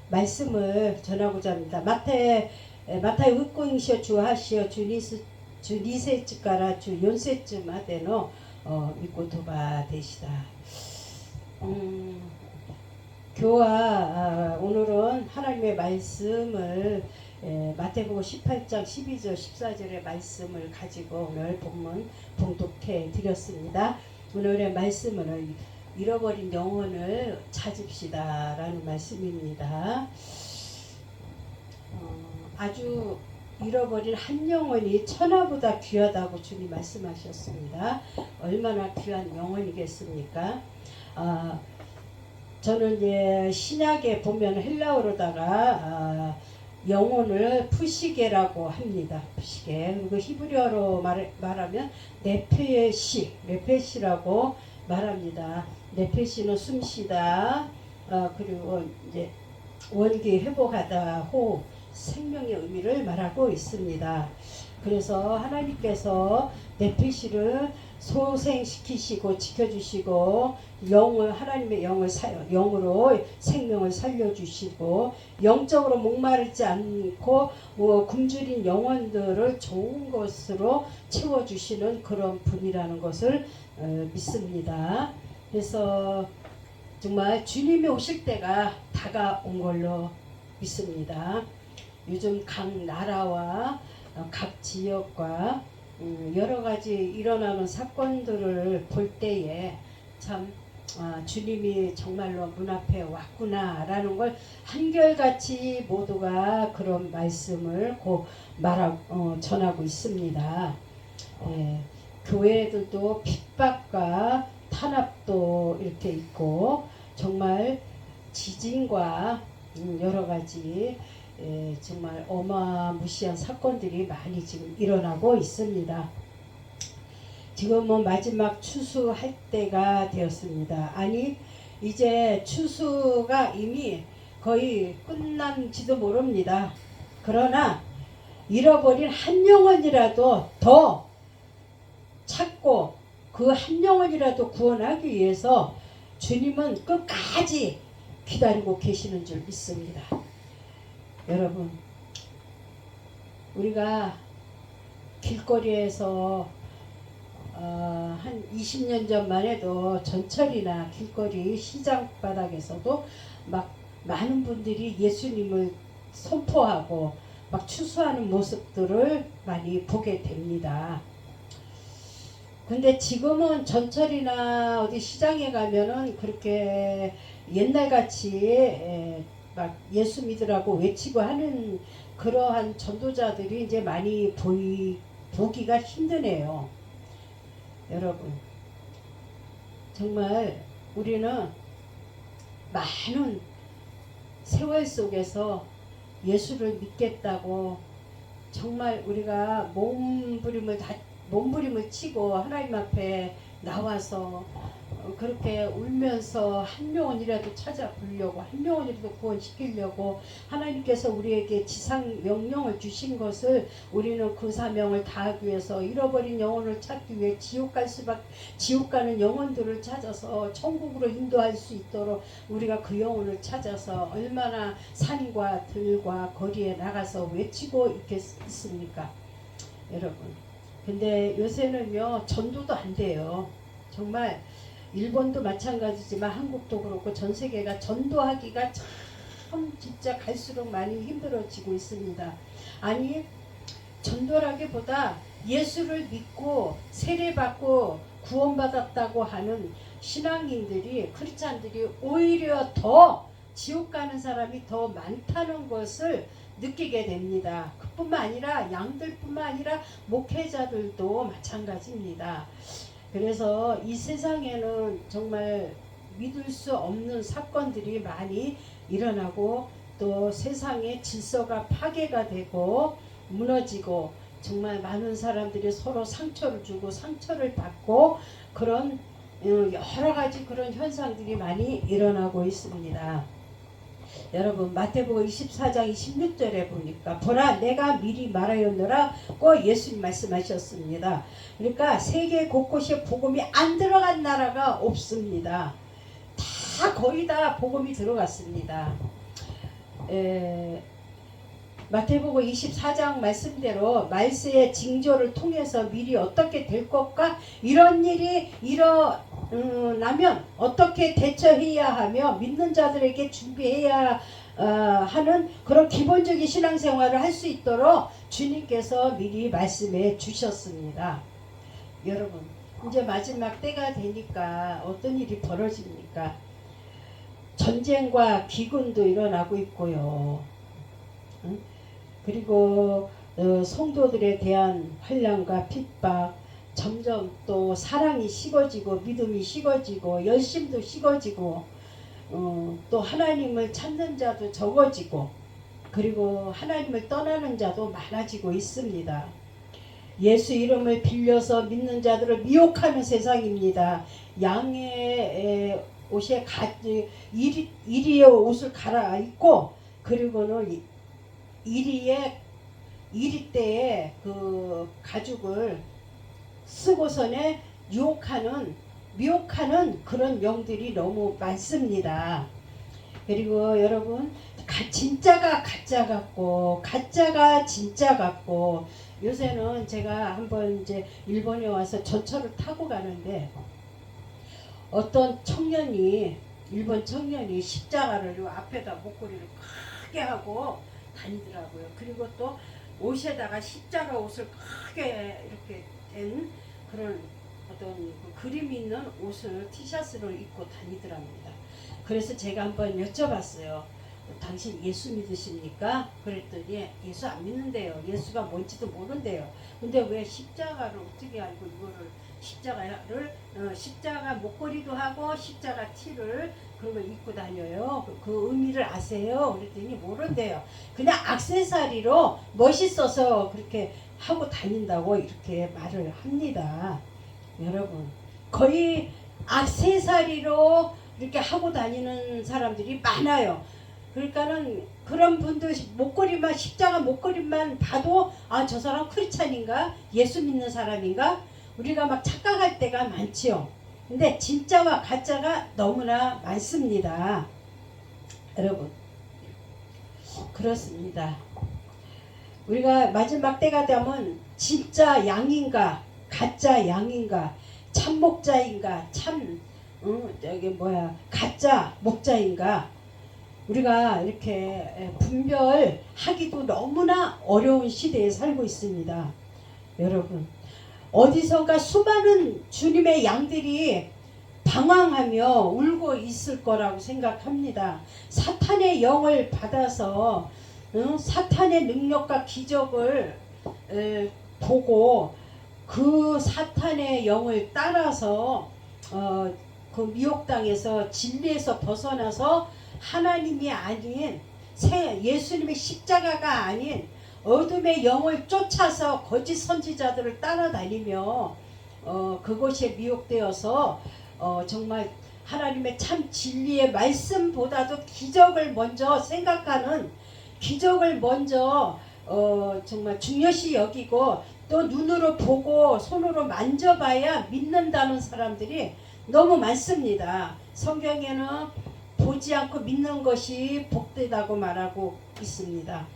말씀을 전하고자 합니다. 마타이 웃고잉시어 주하시어 주니세쯤가라 주 연세쯤 하대노 믿고 도바 되시다. 교화 오늘은 하나님의 말씀을 마태복음 18장 12절 14절의 말씀을 가지고 오늘 본문 봉독해 드렸습니다. 오늘의 말씀은 잃어버린 영혼을 찾읍시다 라는 말씀입니다. 아주 잃어버린 한 영혼이 천하보다 귀하다고 주님 말씀하셨습니다. 얼마나 귀한 영혼이겠습니까? 저는 이제 신약에 보면 헬라어로다가 영혼을 푸시게라고 합니다. 푸시게. 그리고 히브리어로 말하면 네페시라고 말합니다. 네페시는 숨쉬다. 그리고 이제 원기 회복하다, 호흡, 생명의 의미를 말하고 있습니다. 그래서 하나님께서 네페시를 소생시키시고 지켜주시고 하나님의 영으로 생명을 살려주시고 영적으로 목마르지 않고 굶주린 영혼들을 좋은 것으로 채워주시는 그런 분이라는 것을 믿습니다. 그래서 정말 주님이 오실 때가 다가온 걸로 믿습니다. 요즘 각 나라와 각 지역과 여러 가지 일어나는 사건들을 볼 때에 참 주님이 정말로 문 앞에 왔구나라는 걸 한결같이 모두가 그런 말씀을 전하고 있습니다. 교회들도 핍박과 탄압도 이렇게 있고 정말 지진과 여러 가지 정말 어마무시한 사건들이 많이 지금 일어나고 있습니다. 지금은 마지막 추수할 때가 되었습니다. 아니 이제 추수가 이미 거의 끝난지도 모릅니다. 그러나 잃어버린 한 영혼이라도 더 찾고 그 한 영혼이라도 구원하기 위해서 주님은 끝까지 기다리고 계시는 줄 믿습니다. 여러분, 우리가 길거리에서 한 20년 전만 해도 전철이나 길거리 시장 바닥에서도 막 많은 분들이 예수님을 선포하고 막 추수하는 모습들을 많이 보게 됩니다. 근데 지금은 전철이나 어디 시장에 가면은 그렇게 옛날같이 막 예수 믿으라고 외치고 하는 그러한 전도자들이 이제 많이 보기가 힘드네요. 여러분, 정말 우리는 많은 세월 속에서 예수를 믿겠다고 정말 우리가 몸부림을 치고 하나님 앞에 나와서 그렇게 울면서 한 명원이라도 찾아보려고 한 명원이라도 구원시키려고 하나님께서 우리에게 지상 명령을 주신 것을 우리는 그 사명을 다하기 위해서 잃어버린 영혼을 찾기 위해 지옥 가는 영혼들을 찾아서 천국으로 인도할 수 있도록 우리가 그 영혼을 찾아서 얼마나 산과 들과 거리에 나가서 외치고 있겠습니까? 여러분, 근데 요새는요 전도도 안 돼요. 정말 일본도 마찬가지지만 한국도 그렇고 전 세계가 전도하기가 참 진짜 갈수록 많이 힘들어지고 있습니다. 아니 전도라기보다 예수를 믿고 세례받고 구원받았다고 하는 신앙인들이 크리스찬들이 오히려 더 지옥 가는 사람이 더 많다는 것을 느끼게 됩니다. 그뿐만 아니라 양들뿐만 아니라 목회자들도 마찬가지입니다. 그래서 이 세상에는 정말 믿을 수 없는 사건들이 많이 일어나고 또 세상의 질서가 파괴가 되고 무너지고 정말 많은 사람들이 서로 상처를 주고 상처를 받고 그런 여러 가지 그런 현상들이 많이 일어나고 있습니다. 여러분 마태복음 24장 26절에 보니까 보라 내가 미리 말하였노라고 예수님 말씀하셨습니다. 그러니까 세계 곳곳에 복음이 안 들어간 나라가 없습니다. 다 거의 다 복음이 들어갔습니다. 마태복음 24장 말씀대로 말세의 징조를 통해서 미리 어떻게 될 것과 이런 일이 일어나면 어떻게 대처해야 하며 믿는 자들에게 준비해야 하는 그런 기본적인 신앙생활을 할 수 있도록 주님께서 미리 말씀해 주셨습니다. 여러분, 이제 마지막 때가 되니까 어떤 일이 벌어집니까? 전쟁과 기근도 일어나고 있고요. 그리고 성도들에 대한 환난과 핍박, 점점 또 사랑이 식어지고 믿음이 식어지고 열심도 식어지고 또 하나님을 찾는 자도 적어지고 그리고 하나님을 떠나는 자도 많아지고 있습니다. 예수 이름을 빌려서 믿는 자들을 미혹하는 세상입니다. 양의 옷에 이리의 옷을 갈아입고 그리고는 이리 때에 그 가죽을 쓰고서는 미혹하는 그런 영들이 너무 많습니다. 그리고 여러분, 진짜가 가짜 같고 가짜가 진짜 같고, 요새는 제가 한번 이제 일본에 와서 전철을 타고 가는데 어떤 일본 청년이 십자가를 요 앞에다 목걸이를 크게 하고 다니더라고요. 그리고 또 옷에다가 십자가 옷을 크게 이렇게 된 그런 어떤 그 그림 있는 옷을 티셔츠를 입고 다니더랍니다. 그래서 제가 한번 여쭤봤어요. 당신 예수 믿으십니까? 그랬더니 예수 안 믿는데요. 예수가 뭔지도 모른대요. 근데 왜 십자가를 어떻게 알고 이거를 십자가 목걸이도 하고 십자가 티를 그런 걸 입고 다녀요. 그 의미를 아세요? 그랬더니 모른대요. 그냥 액세서리로 멋있어서 그렇게 하고 다닌다고 이렇게 말을 합니다. 여러분, 거의 액세서리로 이렇게 하고 다니는 사람들이 많아요. 그러니까는 그런 분들 십자가 목걸이만 봐도 저 사람 크리스찬인가? 예수 믿는 사람인가? 우리가 막 착각할 때가 많지요. 근데 진짜와 가짜가 너무나 많습니다. 여러분, 그렇습니다. 우리가 마지막 때가 되면 진짜 양인가 가짜 양인가 참 목자인가 가짜 목자인가 우리가 이렇게 분별하기도 너무나 어려운 시대에 살고 있습니다. 여러분, 어디선가 수많은 주님의 양들이 방황하며 울고 있을 거라고 생각합니다. 사탄의 영을 받아서 사탄의 능력과 기적을 보고 그 사탄의 영을 따라서 그 미혹당에서 진리에서 벗어나서 하나님이 아닌 예수님의 십자가가 아닌 어둠의 영을 쫓아서 거짓 선지자들을 따라다니며 그곳에 미혹되어서 정말 하나님의 참 진리의 말씀보다도 기적을 먼저 생각하는, 기적을 먼저 정말 중요시 여기고 또 눈으로 보고 손으로 만져봐야 믿는다는 사람들이 너무 많습니다. 성경에는 보지 않고 믿는 것이 복되다고 말하고 있습니다.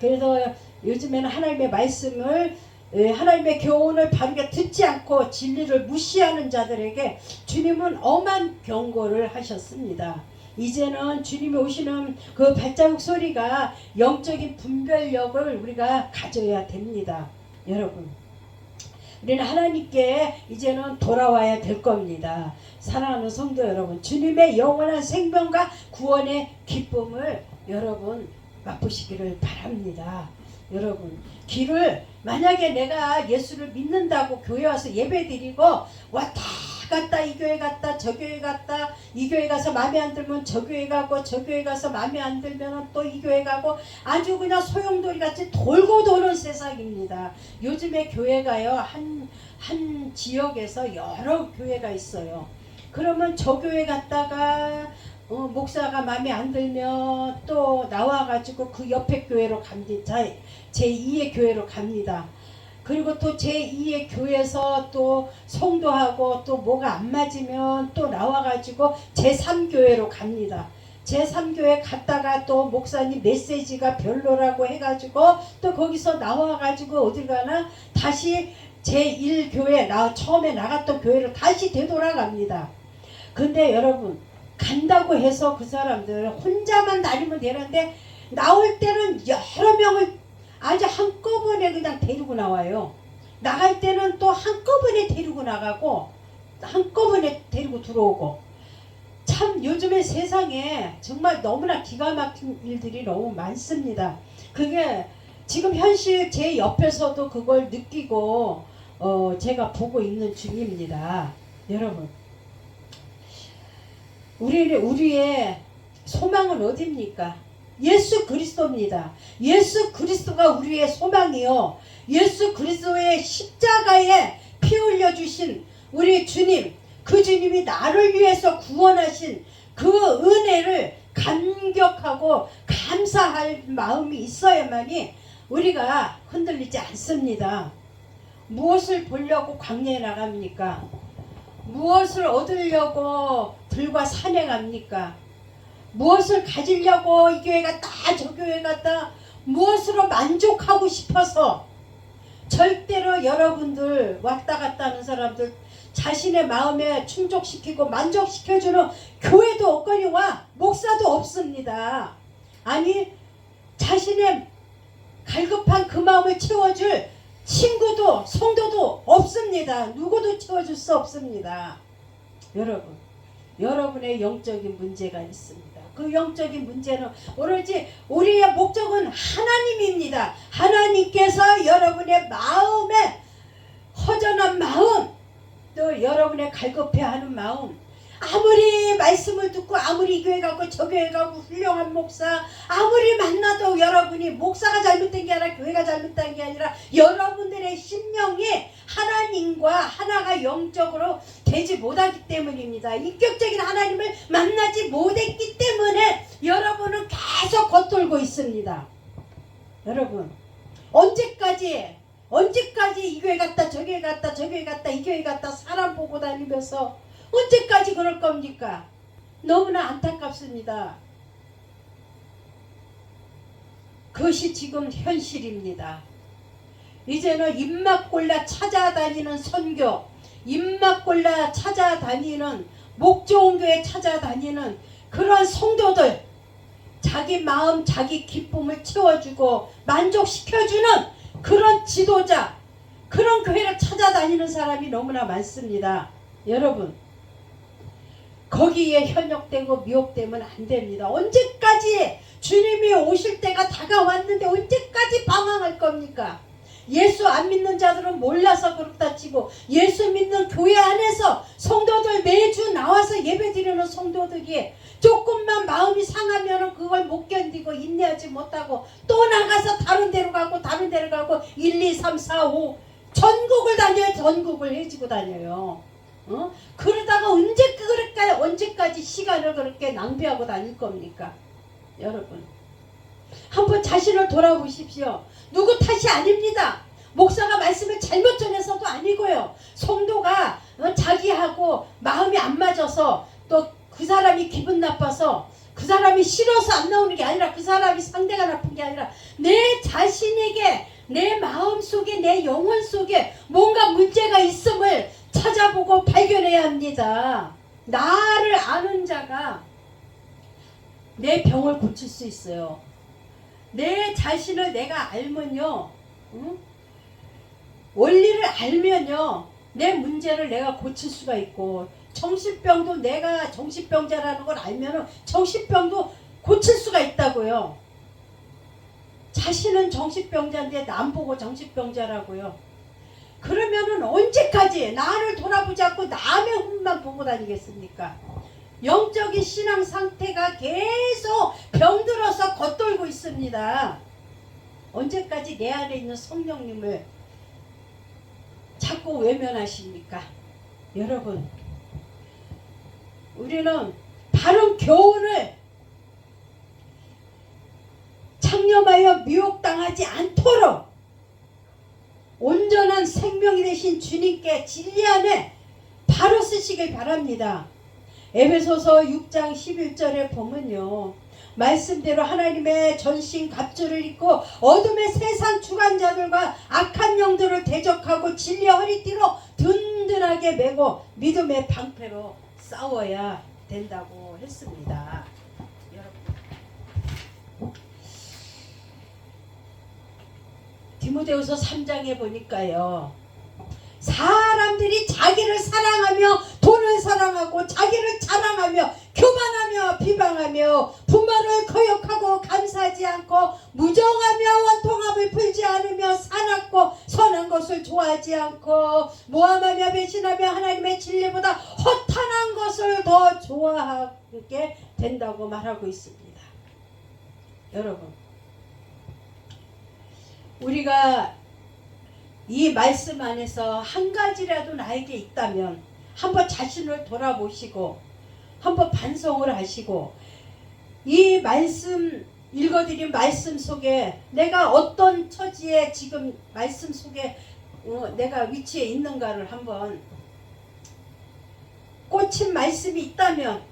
그래서 요즘에는 하나님의 말씀을, 하나님의 교훈을 바르게 듣지 않고 진리를 무시하는 자들에게 주님은 엄한 경고를 하셨습니다. 이제는 주님이 오시는 그 발자국 소리가 영적인 분별력을 우리가 가져야 됩니다. 여러분, 우리는 하나님께 이제는 돌아와야 될 겁니다. 사랑하는 성도 여러분, 주님의 영원한 생명과 구원의 기쁨을 여러분 맛보시기를 바랍니다. 여러분, 만약에 내가 예수를 믿는다고 교회 와서 예배 드리고 왔다 갔다 이 교회 갔다 저 교회 갔다, 이 교회 가서 마음에 안 들면 저 교회 가고, 저 교회 가서 마음에 안 들면 또 이 교회 가고, 아주 그냥 소용돌이 같이 돌고 도는 세상입니다. 요즘에 교회가요, 한 지역에서 여러 교회가 있어요. 그러면 저 교회 갔다가 목사가 마음에 안 들면 또 나와가지고 그 옆에 교회로 갑니다. 제2의 교회로 갑니다. 그리고 또 제2의 교회에서 또 성도하고 또 뭐가 안 맞으면 또 나와가지고 제3교회로 갑니다. 제3교회 갔다가 또 목사님 메시지가 별로라고 해가지고 또 거기서 나와가지고 어딜 가나 다시 제1교회 처음에 나갔던 교회로 다시 되돌아갑니다. 근데 여러분 간다고 해서 그 사람들 혼자만 다니면 되는데 나올 때는 여러 명을 아주 한꺼번에 그냥 데리고 나와요. 나갈 때는 또 한꺼번에 데리고 나가고 한꺼번에 데리고 들어오고. 참 요즘에 세상에 정말 너무나 기가 막힌 일들이 너무 많습니다. 그게 지금 현실 제 옆에서도 그걸 느끼고 제가 보고 있는 중입니다. 여러분, 우리의 소망은 어디입니까? 예수 그리스도입니다. 예수 그리스도가 우리의 소망이요. 예수 그리스도의 십자가에 피 흘려주신 우리 주님, 그 주님이 나를 위해서 구원하신 그 은혜를 감격하고 감사할 마음이 있어야만이 우리가 흔들리지 않습니다. 무엇을 보려고 광야에 나갑니까? 무엇을 얻으려고 들과 산에 갑니까? 무엇을 가지려고 이 교회 갔다 저 교회 갔다 무엇으로 만족하고 싶어서 절대로 여러분들 왔다 갔다 하는 사람들 자신의 마음에 충족시키고 만족시켜주는 교회도 없거니와 목사도 없습니다. 아니 자신의 갈급한 그 마음을 채워줄 친구도 성도도 없습니다. 누구도 채워줄 수 없습니다. 여러분의 영적인 문제가 있습니다. 그 영적인 문제는 오로지 우리의 목적은 하나님입니다. 하나님께서 여러분의 마음에 허전한 마음, 또 여러분의 갈급해하는 마음, 아무리 말씀을 듣고 아무리 이 교회 가고 저 교회 가고 훌륭한 목사 아무리 만나도 여러분이 목사가 잘못된 게 아니라 교회가 잘못된 게 아니라 여러분들의 심령이 하나님과 하나가 영적으로 되지 못하기 때문입니다. 인격적인 하나님을 만나지 못했기 때문에 여러분은 계속 겉돌고 있습니다. 여러분 언제까지 이 교회 갔다 저 교회 갔다 저 교회 갔다 이 교회 갔다 사람 보고 다니면서 언제까지 그럴 겁니까? 너무나 안타깝습니다. 그것이 지금 현실입니다. 이제는 입맛 골라 찾아다니는 선교, 입맛 골라 찾아다니는 목 좋은 교회 찾아다니는 그런 성도들, 자기 마음 자기 기쁨을 채워주고 만족시켜주는 그런 지도자, 그런 교회를 찾아다니는 사람이 너무나 많습니다. 여러분 거기에 현혹되고 미혹되면 안 됩니다. 언제까지 주님이 오실 때가 다가왔는데 언제까지 방황할 겁니까? 예수 안 믿는 자들은 몰라서 그렇다 치고 예수 믿는 교회 안에서 성도들 매주 나와서 예배드리는 성도들이 조금만 마음이 상하면 그걸 못 견디고 인내하지 못하고 또 나가서 다른 데로 가고 1, 2, 3, 4, 5 전국을 다녀요. 전국을 해지고 다녀요. 그러다가 언제까지 시간을 그렇게 낭비하고 다닐 겁니까? 여러분 한번 자신을 돌아보십시오. 누구 탓이 아닙니다. 목사가 말씀을 잘못 전해서도 아니고요. 성도가 자기하고 마음이 안 맞아서 또 그 사람이 기분 나빠서 그 사람이 싫어서 안 나오는 게 아니라 그 사람이 상대가 나쁜 게 아니라 내 자신에게 내 마음 속에 내 영혼 속에 뭔가 문제가 있음을 찾아보고 발견해야 합니다. 나를 아는 자가 내 병을 고칠 수 있어요. 내 자신을 내가 알면요, 원리를 알면요, 내 문제를 내가 고칠 수가 있고, 정신병도 내가 정신병자라는 걸 알면은 정신병도 고칠 수가 있다고요. 자신은 정신병자인데 남 보고 정신병자라고요. 그러면은 언제까지 나를 돌아보지 않고 남의 흠만 보고 다니겠습니까? 영적인 신앙 상태가 계속 병들어서 겉돌고 있습니다. 언제까지 내 안에 있는 성령님을 자꾸 외면하십니까? 여러분, 우리는 바른 교훈을 창념하여 미혹당하지 않도록 온전한 생명이 되신 주님께 진리 안에 바로 쓰시길 바랍니다. 에베소서 6장 11절에 보면요, 말씀대로 하나님의 전신 갑주를 입고 어둠의 세상 주관자들과 악한 영들을 대적하고 진리의 허리띠로 든든하게 메고 믿음의 방패로 싸워야 된다고 했습니다. 여러분, 디모데후서 3장에 보니까요, 사람들이 자기를 사랑하며 돈을 사랑하고 자기를 자랑하며 교만하며 비방하며 분말을 거역하고 감사하지 않고 무정하며 원통함을 풀지 않으며 사납고 선한 것을 좋아하지 않고 모함하며 배신하며 하나님의 진리보다 허탄한 것을 더 좋아하게 된다고 말하고 있습니다. 여러분, 우리가 이 말씀 안에서 한 가지라도 나에게 있다면 한번 자신을 돌아보시고 한번 반성을 하시고, 이 말씀, 읽어드린 말씀 속에 내가 어떤 처지에 지금 말씀 속에 내가 위치에 있는가를 한번, 꽂힌 말씀이 있다면,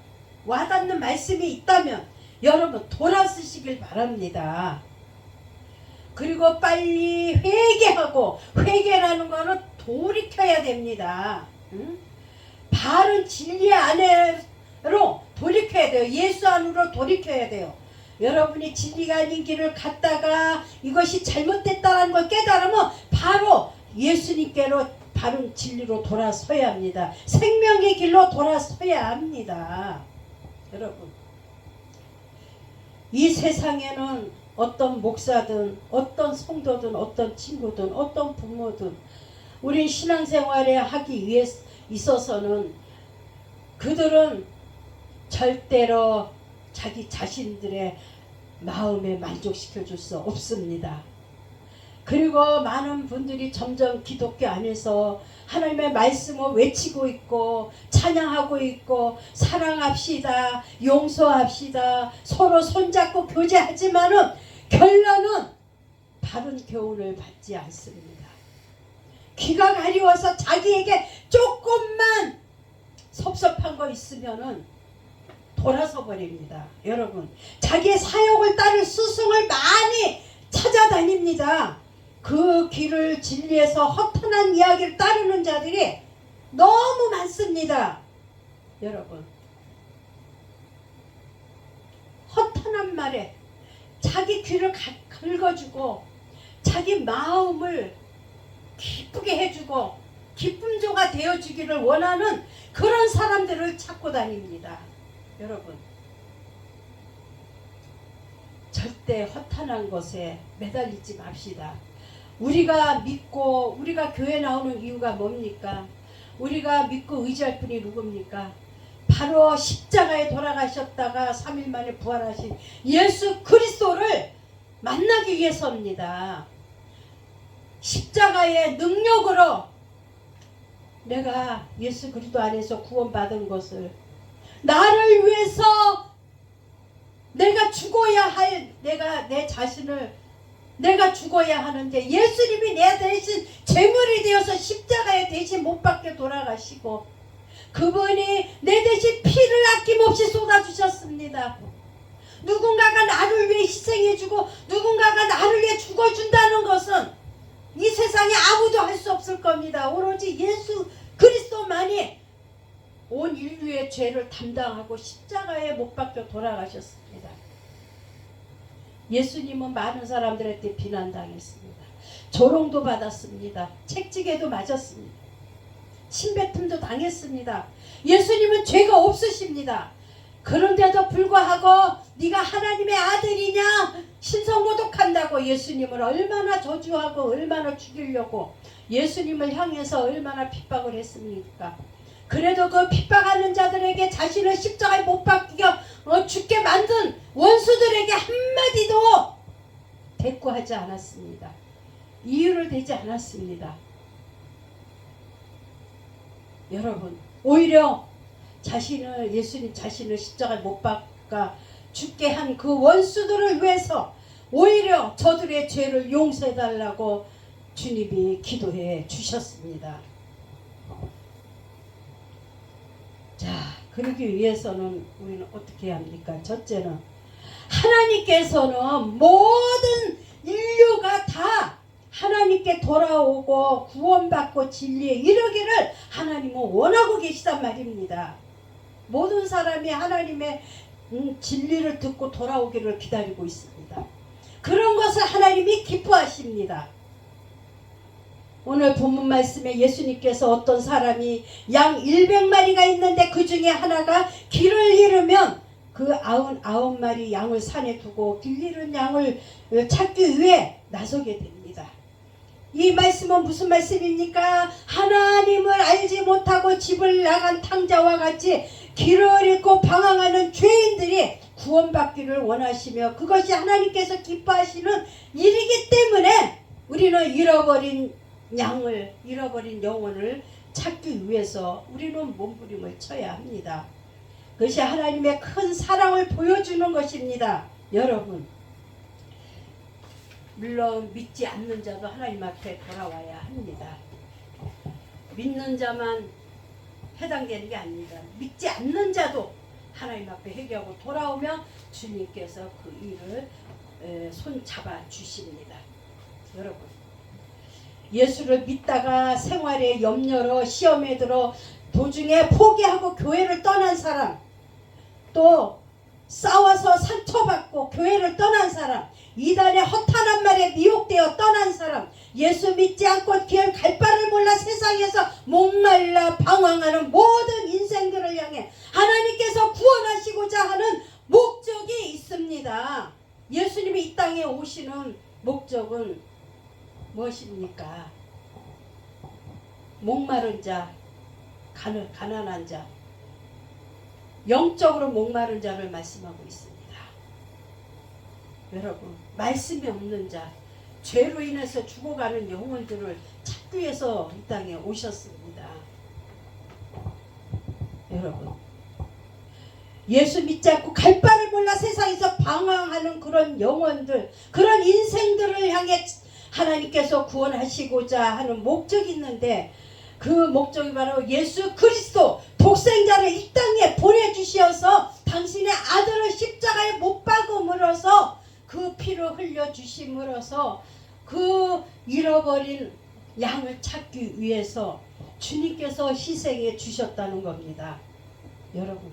와닿는 말씀이 있다면 여러분 돌아서시길 바랍니다. 그리고 빨리 회개하고, 회개라는 거는 돌이켜야 됩니다. 바른 진리 안으로 돌이켜야 돼요. 예수 안으로 돌이켜야 돼요. 여러분이 진리가 아닌 길을 갔다가 이것이 잘못됐다는 걸 깨달으면 바로 예수님께로 바른 진리로 돌아서야 합니다. 생명의 길로 돌아서야 합니다. 여러분, 이 세상에는 어떤 목사든 어떤 성도든 어떤 친구든 어떤 부모든 우리 신앙생활에 하기 위해 있어서는 그들은 절대로 자기 자신들의 마음에 만족시켜 줄 수 없습니다. 그리고 많은 분들이 점점 기독교 안에서 하나님의 말씀을 외치고 있고 찬양하고 있고 사랑합시다, 용서합시다, 서로 손잡고 교제하지만은 결론은 바른 교훈을 받지 않습니다. 귀가 가리워서 자기에게 조금만 섭섭한 거 있으면은 돌아서 버립니다. 여러분, 자기의 사역을 따를 스승을 많이 찾아다닙니다. 그 길을 진리에서 허탄한 이야기를 따르는 자들이 너무 많습니다. 여러분, 허탄한 말에 자기 귀를 긁어주고 자기 마음을 기쁘게 해주고 기쁨조가 되어주기를 원하는 그런 사람들을 찾고 다닙니다. 여러분, 절대 허탄한 것에 매달리지 맙시다. 우리가 믿고 우리가 교회 나오는 이유가 뭡니까? 우리가 믿고 의지할 분이 누굽니까? 바로 십자가에 돌아가셨다가 3일 만에 부활하신 예수 그리스도를 만나기 위해서입니다. 십자가의 능력으로 내가 예수 그리스도 안에서 구원받은 것을, 나를 위해서 내가 죽어야 할, 내 자신을 내가 죽어야 하는데 예수님이 내 대신 제물이 되어서 십자가에 대신 못 박혀 돌아가시고 그분이 내 대신 피를 아낌없이 쏟아주셨습니다. 누군가가 나를 위해 희생해주고 누군가가 나를 위해 죽어준다는 것은 이 세상에 아무도 할 수 없을 겁니다. 오로지 예수 그리스도만이 온 인류의 죄를 담당하고 십자가에 못 박혀 돌아가셨습니다. 예수님은 많은 사람들한테 비난당했습니다. 조롱도 받았습니다. 책찍에도 맞았습니다. 침뱉음도 당했습니다. 예수님은 죄가 없으십니다. 그런데도 불구하고 네가 하나님의 아들이냐 신성모독한다고 예수님을 얼마나 저주하고 얼마나 죽이려고 예수님을 향해서 얼마나 핍박을 했습니까? 그래도 그 핍박하는 자들에게 자신을 십자가에 못 박혀 죽게 만든 원수들에게 한마디도 대꾸하지 않았습니다. 이유를 대지 않았습니다. 여러분, 오히려 예수님 자신을 십자가에 못 박아 죽게 한 그 원수들을 위해서 오히려 저들의 죄를 용서해달라고 주님이 기도해 주셨습니다. 자, 그러기 위해서는 우리는 어떻게 해야 합니까? 첫째는 하나님께서는 모든 인류가 다 하나님께 돌아오고 구원받고 진리에 이르기를 하나님은 원하고 계시단 말입니다. 모든 사람이 하나님의 진리를 듣고 돌아오기를 기다리고 있습니다. 그런 것을 하나님이 기뻐하십니다. 오늘 본문 말씀에 예수님께서 어떤 사람이 양 100마리가 있는데 그 중에 하나가 길을 잃으면 그 99마리 양을 산에 두고 길 잃은 양을 찾기 위해 나서게 됩니다. 이 말씀은 무슨 말씀입니까? 하나님을 알지 못하고 집을 나간 탕자와 같이 길을 잃고 방황하는 죄인들이 구원받기를 원하시며 그것이 하나님께서 기뻐하시는 일이기 때문에 우리는 잃어버린 영혼을 찾기 위해서 우리는 몸부림을 쳐야 합니다. 그것이 하나님의 큰 사랑을 보여주는 것입니다. 여러분, 물론 믿지 않는 자도 하나님 앞에 돌아와야 합니다. 믿는 자만 해당되는 게 아닙니다. 믿지 않는 자도 하나님 앞에 회개하고 돌아오면 주님께서 그 일을 손잡아 주십니다. 여러분, 예수를 믿다가 생활에 염려로 시험에 들어 도중에 포기하고 교회를 떠난 사람, 또 싸워서 상처받고 교회를 떠난 사람, 이단의 허탄한 말에 미혹되어 떠난 사람, 예수 믿지 않고 길 갈 바를 몰라 세상에서 목말라 방황하는 모든 인생들을 향해 하나님께서 구원하시고자 하는 목적이 있습니다. 예수님이 이 땅에 오시는 목적은 무엇입니까? 목마른 자, 가난한 자, 영적으로 목마른 자를 말씀하고 있습니다. 여러분, 말씀이 없는 자, 죄로 인해서 죽어가는 영혼들을 찾기 위해서 이 땅에 오셨습니다. 여러분, 예수 믿지 않고 갈 바를 몰라 세상에서 방황하는 그런 영혼들, 그런 인생들을 향해 하나님께서 구원하시고자 하는 목적이 있는데, 그 목적이 바로 예수 그리스도 독생자를 이 땅에 보내주시어서 당신의 아들을 십자가에 못 박음으로써 그 피를 흘려주심으로써 그 잃어버린 양을 찾기 위해서 주님께서 희생해 주셨다는 겁니다. 여러분,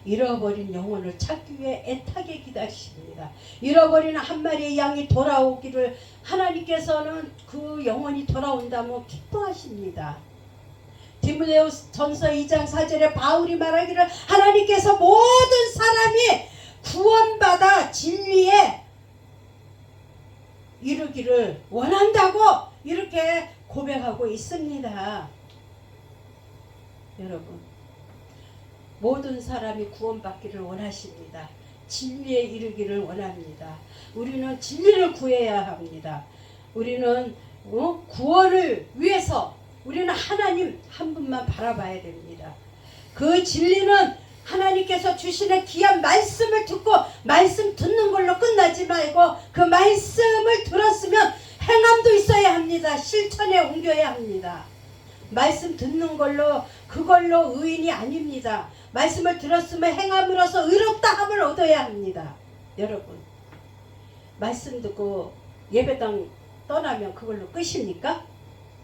잃어버린 영혼을 찾기 위해 애타게 기다리십니다. 잃어버린 한 마리의 양이 돌아오기를 하나님께서는 그 영혼이 돌아온다면 기뻐하십니다. 디모데후서 2장 4절에 바울이 말하기를 하나님께서 모든 사람이 구원받아 진리에 이르기를 원한다고 이렇게 고백하고 있습니다. 여러분, 모든 사람이 구원받기를 원하십니다. 진리에 이르기를 원합니다. 우리는 진리를 구해야 합니다. 우리는 구원을 위해서 우리는 하나님 한 분만 바라봐야 됩니다. 그 진리는 하나님께서 주시는 귀한 말씀을 듣고 말씀 듣는 걸로 끝나지 말고 그 말씀을 들었으면 행함도 있어야 합니다. 실천에 옮겨야 합니다. 말씀 듣는 걸로 그걸로 의인이 아닙니다. 말씀을 들었으면 행함으로써 의롭다 함을 얻어야 합니다. 여러분, 말씀 듣고 예배당 떠나면 그걸로 끝입니까?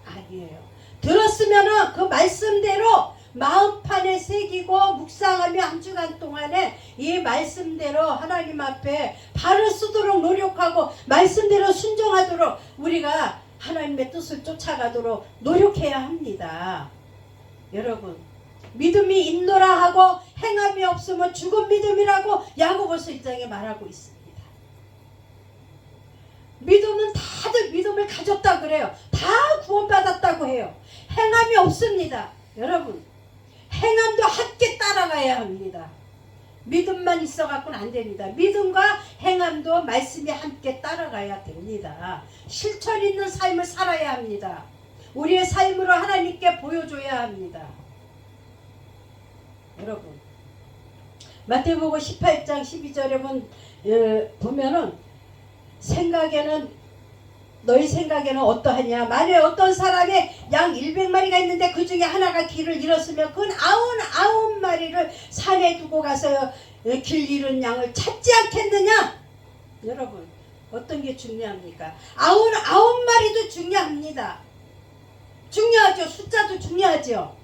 아니에요. 들었으면 그 말씀대로 마음판에 새기고 묵상하며 한 주간 동안에 이 말씀대로 하나님 앞에 발을 쓰도록 노력하고 말씀대로 순종하도록 우리가 하나님의 뜻을 쫓아가도록 노력해야 합니다. 여러분, 믿음이 있노라 하고 행함이 없으면 죽은 믿음이라고 야고보서 1장에 말하고 있습니다. 믿음은 다들 믿음을 가졌다 그래요. 다 구원받았다고 해요. 행함이 없습니다. 여러분, 행함도 함께 따라가야 합니다. 믿음만 있어갖고는 안 됩니다. 믿음과 행함도 말씀이 함께 따라가야 됩니다. 실천 있는 삶을 살아야 합니다. 우리의 삶으로 하나님께 보여줘야 합니다. 여러분, 마태복음 18장 12절에 보면은 생각에는 너희 생각에는 어떠하냐? 만약에 어떤 사람의 양 100마리가 있는데 그 중에 하나가 길을 잃었으면 그 99마리를 산에 두고 가서 길 잃은 양을 찾지 않겠느냐? 여러분, 어떤 게 중요합니까? 99마리도 중요합니다. 중요하죠. 숫자도 중요하죠.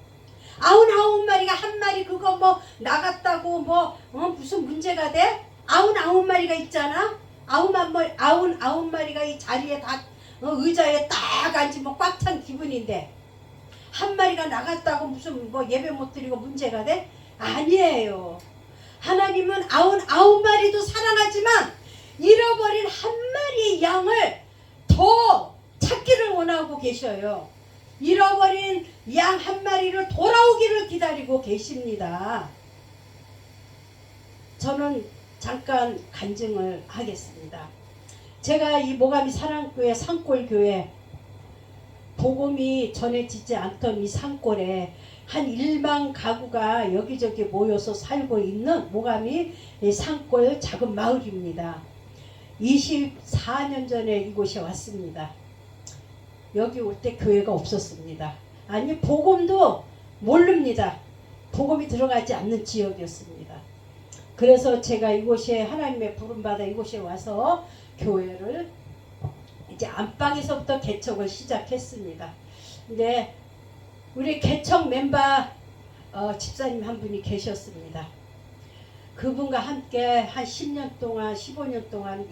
99마리가 한 마리 그거 뭐 나갔다고 무슨 문제가 돼? 99마리가 있잖아. 99마리가 이 자리에 다 의자에 딱 앉으면 꽉 찬 기분인데 한 마리가 나갔다고 무슨 예배 못 드리고 문제가 돼? 아니에요. 하나님은 99마리도 사랑하지만 잃어버린 한 마리의 양을 더 찾기를 원하고 계셔요. 잃어버린 양 한 마리를 돌아오기를 기다리고 계십니다. 저는 잠깐 간증을 하겠습니다. 제가 이 모가미 사랑교회 산골교회 복음이 전해지지 않던 이 산골에 한 1만 가구가 여기저기 모여서 살고 있는 모가미 산골 작은 마을입니다. 24년 전에 이곳에 왔습니다. 여기 올 때 교회가 없었습니다. 아니 복음도 모릅니다. 복음이 들어가지 않는 지역이었습니다. 그래서 제가 이곳에 하나님의 부름받아 이곳에 와서 교회를 이제 안방에서부터 개척을 시작했습니다. 근데 우리 개척 멤버 집사님 한 분이 계셨습니다. 그분과 함께 한 10년 동안 15년 동안